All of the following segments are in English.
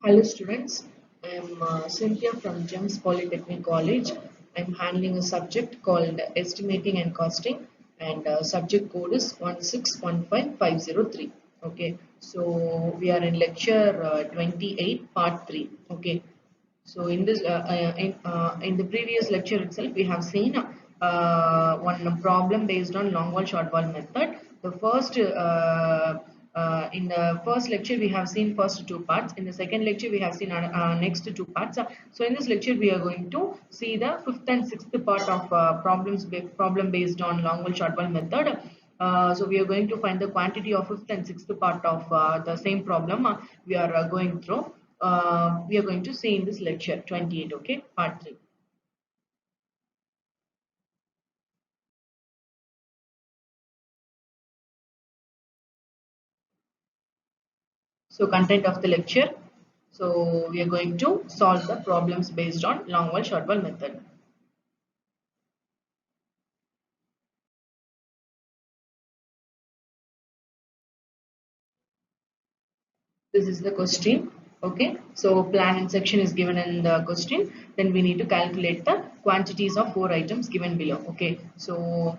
Hello students, I am Cynthia from GEMS Polytechnic College. I am handling a subject called Estimating and Costing, and subject code is 1615503. Okay, so we are in lecture 28 part 3. Okay, so in the previous lecture itself, we have seen one problem based on long wall short wall method. The first in the first lecture we have seen first two parts. In the second lecture we have seen next two parts. So in this lecture we are going to see the fifth and sixth part of problem based on long wall short wall method. So we are going to find the quantity of fifth and sixth part of the same problem we are going through. We are going to see in this lecture 28. Okay, part 3. So content of the lecture. So we are going to solve the problems based on long wall short wall method. This is the question. Okay, so plan and section is given in the question. Then we need to calculate the quantities of 4 items given below. Okay, so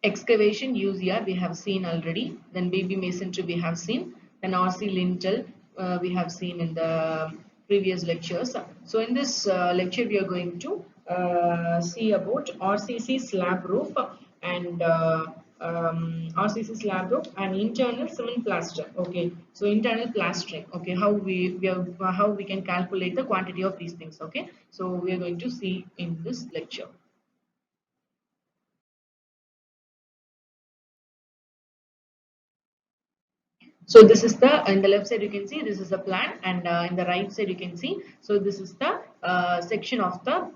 excavation UZR we have seen already. Then baby masonry we have seen. Then RC lintel we have seen in the previous lectures. So in this lecture we are going to see about RCC slab roof and RCC slab roof and internal cement plaster. Okay, so internal plastering. Okay, how we can calculate the quantity of these things. Okay, so we are going to see in this lecture. So this is the in the left side you can see this is the plan, and in the right side you can see, so this is the section of the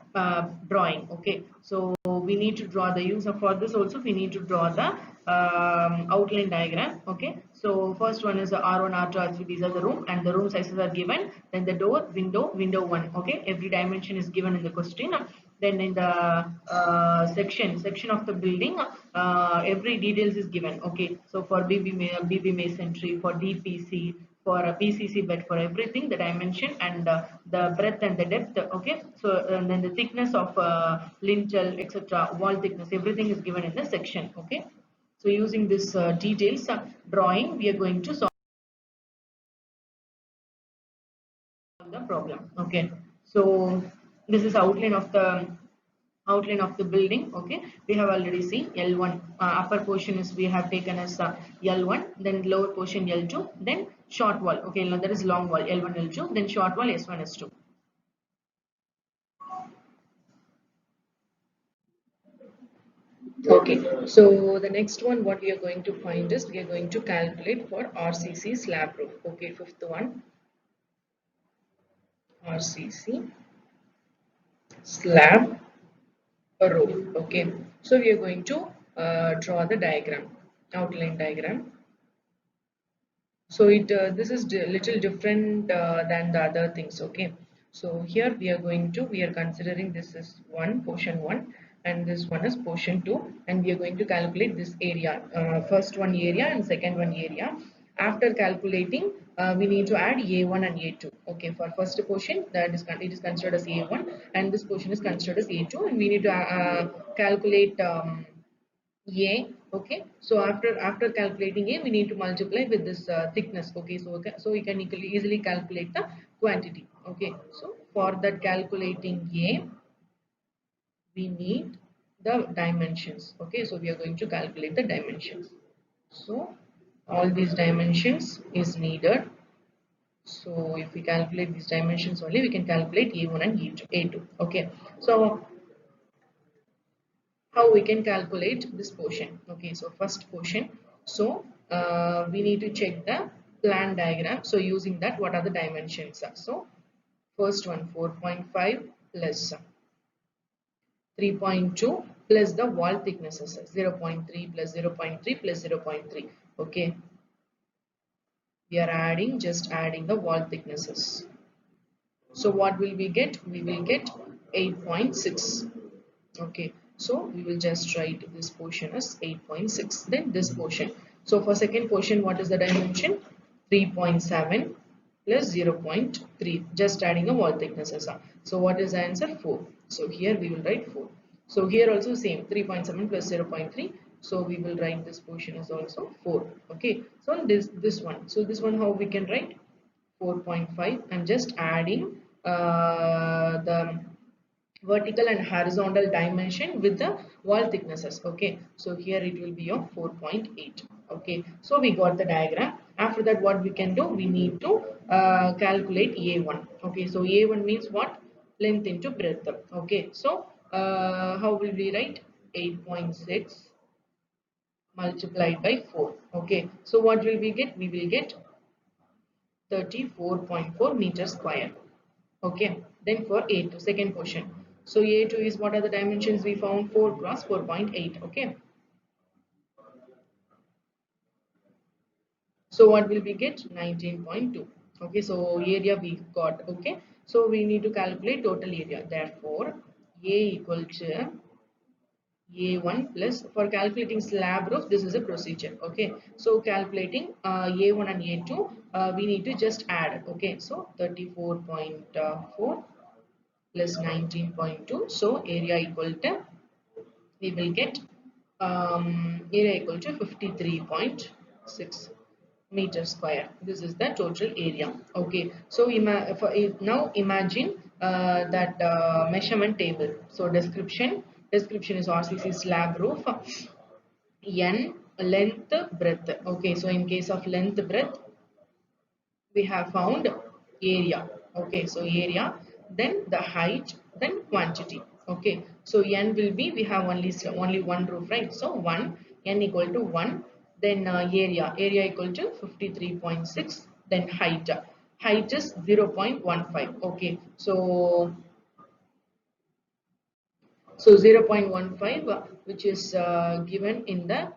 drawing. Okay, so we need to draw the use of, for this also we need to draw the outline diagram. Okay, so first one is the R1, R2, R3, these are the room, and the room sizes are given. Then the door, window one. Okay, every dimension is given in the question. Then in the section of the building, every details is given. Okay, so for BB masonry, for DPC, for a PCC bed, for everything the dimension and the breadth and the depth. Okay, so and then the thickness of lintel, etc., wall thickness, everything is given in the section. Okay, so using this details drawing, we are going to solve the problem. Okay, so this is outline of the building. Okay, we have already seen L1, upper portion is we have taken as L1, then lower portion L2, then short wall. Okay, now that is long wall L1, L2, then short wall S1, S2. Okay, so the next one what we are going to find is we are going to calculate for RCC slab roof. Okay, fifth one, RCC slab roof. Okay, so we are going to draw the diagram, outline diagram. So it this is little different than the other things. Okay, so here we are considering this is one portion one, and this one is portion two, and we are going to calculate this area, first one area and second one area. After calculating, we need to add A1 and A2. Okay, for first portion that is it is considered as A1, and this portion is considered as A2, and we need to calculate a. Okay, so after calculating A, we need to multiply with this thickness. Okay, so so we can easily calculate the quantity. Okay, so for that calculating A, we need the dimensions. Okay, so we are going to calculate the dimensions. So all these dimensions is needed. So if we calculate these dimensions only, we can calculate A1 and A2. Okay, so how we can calculate this portion. Okay, so first portion, so we need to check the plan diagram. So using that, what are the dimensions? So first one 4.5 plus 3.2 plus the wall thicknesses 0.3 plus 0.3 plus 0.3. Okay, we are adding, just adding the wall thicknesses. So what will we get? We will get 8.6. Okay, so we will just write this portion as 8.6, then this portion. So for second portion, what is the dimension? 3.7. plus 0.3, just adding a wall thicknesses. So what is the answer? 4. So here we will write 4. So here also same, 3.7 plus 0.3. So we will write this portion as also 4. Okay. So this one. So this one how we can write? 4.5. I'm just adding the vertical and horizontal dimension with the wall thicknesses. Okay, so here it will be of 4.8. Okay, so we got the diagram. After that, what we can do, we need to calculate a1. Okay, so a1 means what? Length into breadth. Okay, so how will we write? 8.6 multiplied by 4. Okay, so what will we get? We will get 34.4 meters square. Okay, then for A2, second question. So A2 is, what are the dimensions we found? 4 cross 4.8. Okay, so what will we get? 19.2. Okay, so area we got. Okay, so we need to calculate total area. Therefore, A equal to A1 plus, for calculating slab roof, this is a procedure. Okay, so calculating A1 and A2, we need to just add. Okay, so 34.4 plus 19.2. So area equal to, we will get area equal to 53.6 meter square. This is the total area. Okay, so now imagine that measurement table. So description is RCC slab roof, n length breadth. Okay, so in case of length breadth, we have found area. Okay, so area, then the height, then quantity. Okay, so n will be, we have only one roof, right? So 1, n equal to 1, then area equal to 53.6, then height is 0.15. Okay, so 0.15, which is given in the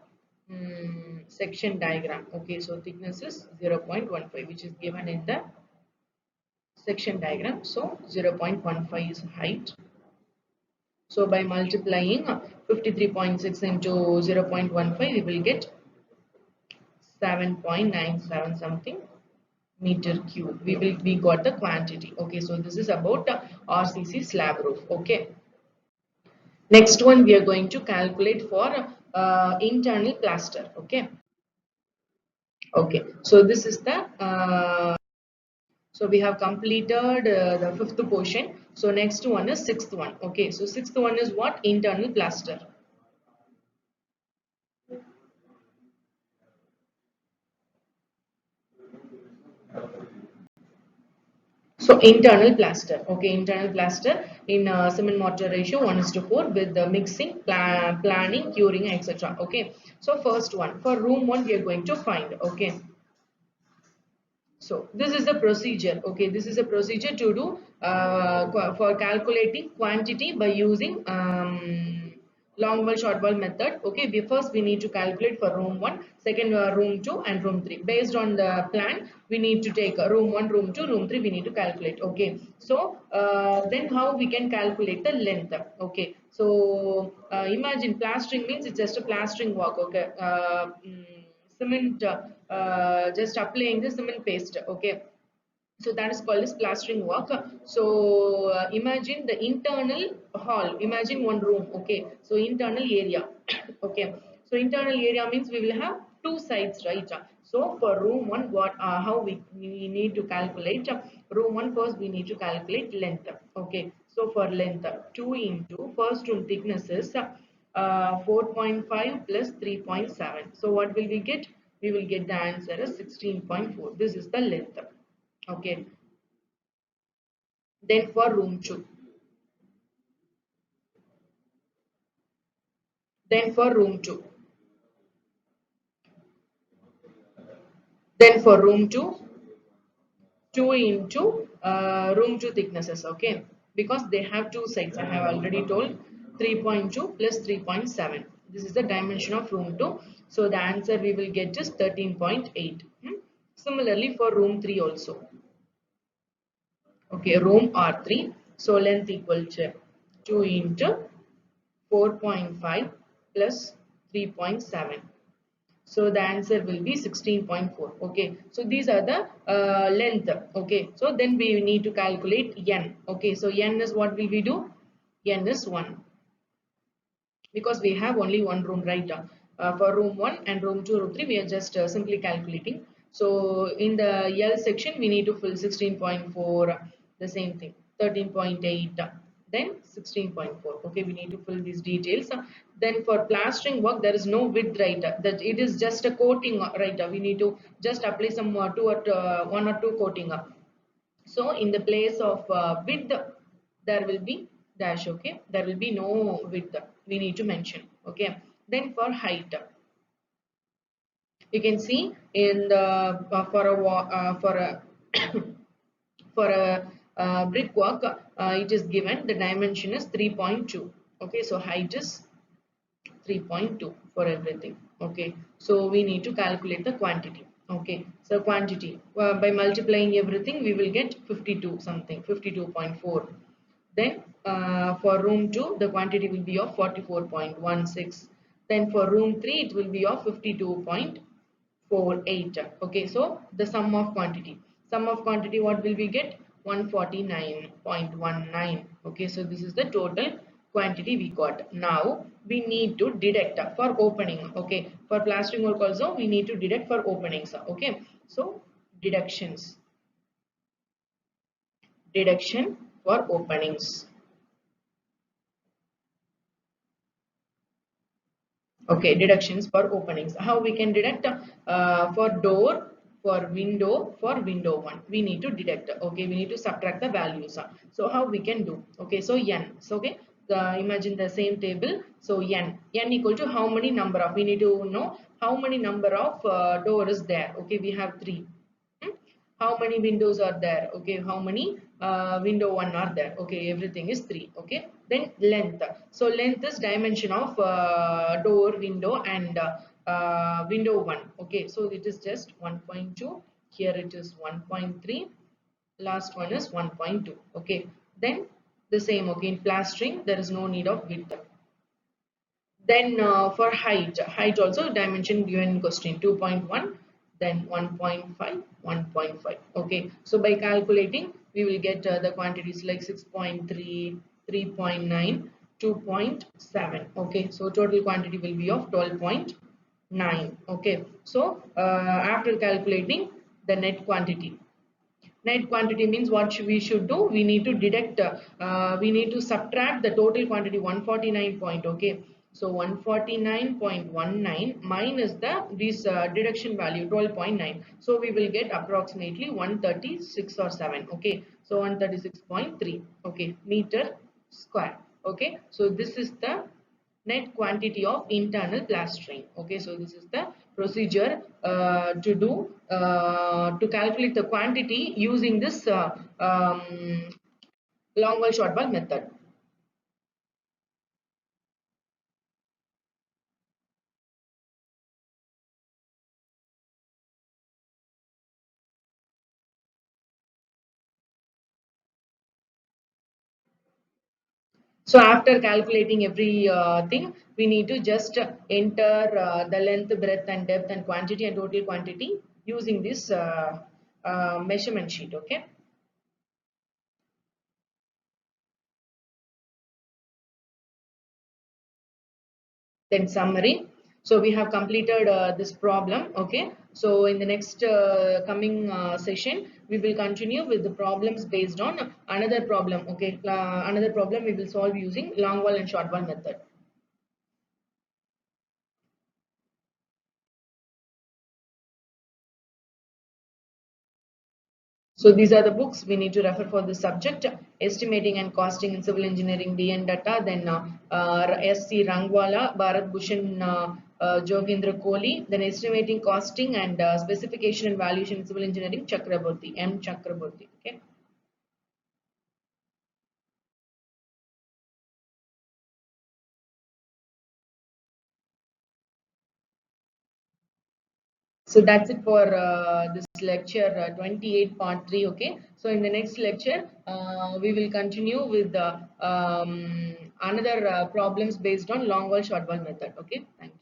section diagram. Okay, so thickness is 0.15, which is given in the section diagram. So 0.15 is height. So by multiplying 53.6 into 0.15, we will get 7.97 something meter cube. We got the quantity. Okay, so this is about RCC slab roof. Okay. Next one, we are going to calculate for internal plaster. Okay. Okay. So this is the so we have completed the fifth portion. So next one is sixth one. Okay, so sixth one is what? Internal plaster. So internal plaster. Okay, internal plaster in cement mortar ratio 1:4 with the mixing, planning, curing, etc. Okay. So first one, for room 1 we are going to find. Okay. So this is the procedure. Okay, this is a procedure to do for calculating quantity by using long ball short ball method. Okay, we need to calculate for room 1, second room 2 and room 3. Based on the plan, we need to take room 1, room 2, room 3, we need to calculate. Okay, so then how we can calculate the length? Okay, so imagine plastering means it's just a plastering work. Okay, cement, just applying the cement paste. Okay, so that is called as plastering work. So imagine the internal hall, imagine one room. Okay, so internal area. Okay, so internal area means we will have two sides, right? So for room 1, what how we need to calculate room 1? First we need to calculate length. Okay, so for length, 2 into first room thickness is 4.5 plus 3.7. So what will we get? We will get the answer as 16.4. This is the length. Okay, then for room 2, then for room 2, then for room 2, 2 into room 2 thicknesses. Okay, because they have two sides, I have already told. 3.2 plus 3.7, this is the dimension of room 2. So the answer we will get is 13.8. Similarly for room 3 also. Okay, room R3, so length equal to 2 into 4.5 plus 3.7. So the answer will be 16.4. Okay, so these are the length. Okay, so then we need to calculate n. Okay, so n is what will we do? N is 1, because we have only one room, right? For room 1 and room 2, room 3, we are just simply calculating. So in the L section we need to fill 16.4, the same thing, 13.8, then 16.4. Okay, we need to fill these details. Then for plastering work there is no width, right? That it is just a coating, right? We need to just apply some two or one or two coating. So in the place of width, there will be dash. Okay, there will be no width. We need to mention. Okay. Then for height, you can see in the for a for a brickwork, it is given the dimension is 3.2. Okay, so height is 3.2 for everything. Okay, so we need to calculate the quantity. Okay, so quantity, by multiplying everything we will get 52 something, 52.4. Then for room 2 the quantity will be of 44.16. Then for room 3 it will be of 52.48. Okay, so the sum of quantity, what will we get? 149.19. Okay, so this is the total quantity we got. Now we need to deduct for opening. Okay, for plastering work also we need to deduct for openings. Okay, so deductions, deduction for openings. Okay, deductions for openings. How we can deduct? For door, for window 1, we need to deduct. Okay, we need to subtract the values. So how we can do? Okay, so n. So okay, imagine the same table. So n equal to how many number of? We need to know how many number of door is there. Okay, we have 3. Hmm? How many windows are there? Okay, how many window 1 are there? Okay, everything is 3. Okay, then length. So length is dimension of door, window and window 1. Okay, so it is just 1.2. Here it is 1.3. Last one is 1.2. Okay, then the same. Okay, in plastering there is no need of width. Then for height also dimension given in question 2.1, then 1.5, 1.5. Okay, so by calculating we will get the quantities like 6.3, 3.9, 2.7. Okay, so total quantity will be of 12.9. Okay, so after calculating the net quantity. Net quantity means what we should do? We need to deduct, we need to subtract the total quantity 149 point. Okay, so 149.19 minus the this deduction value 12.9. So we will get approximately 136 or 7. Okay, so 136.3. Okay, meter square. Okay, so this is the net quantity of internal plastering. Okay, so this is the procedure to do to calculate the quantity using this long ball short ball method. So after calculating every thing, we need to just enter the length, breadth and depth and quantity and total quantity using this measurement sheet. Okay. Then summary. So we have completed this problem. Okay, so in the next coming session we will continue with the problems based on another problem. Okay, another problem we will solve using long wall and short wall method. So these are the books we need to refer for this subject: Estimating and Costing in Civil Engineering, DN Data, then SC Rangwala, Bharat Bhushan, Jogendra Kohli, then Estimating, Costing and Specification and Valuation in Civil Engineering, Chakraborty, M. Chakraborty. Okay. So that's it for this lecture 28 part 3. Okay, so in the next lecture we will continue with the another problems based on long wall short wall method. Okay, thank you.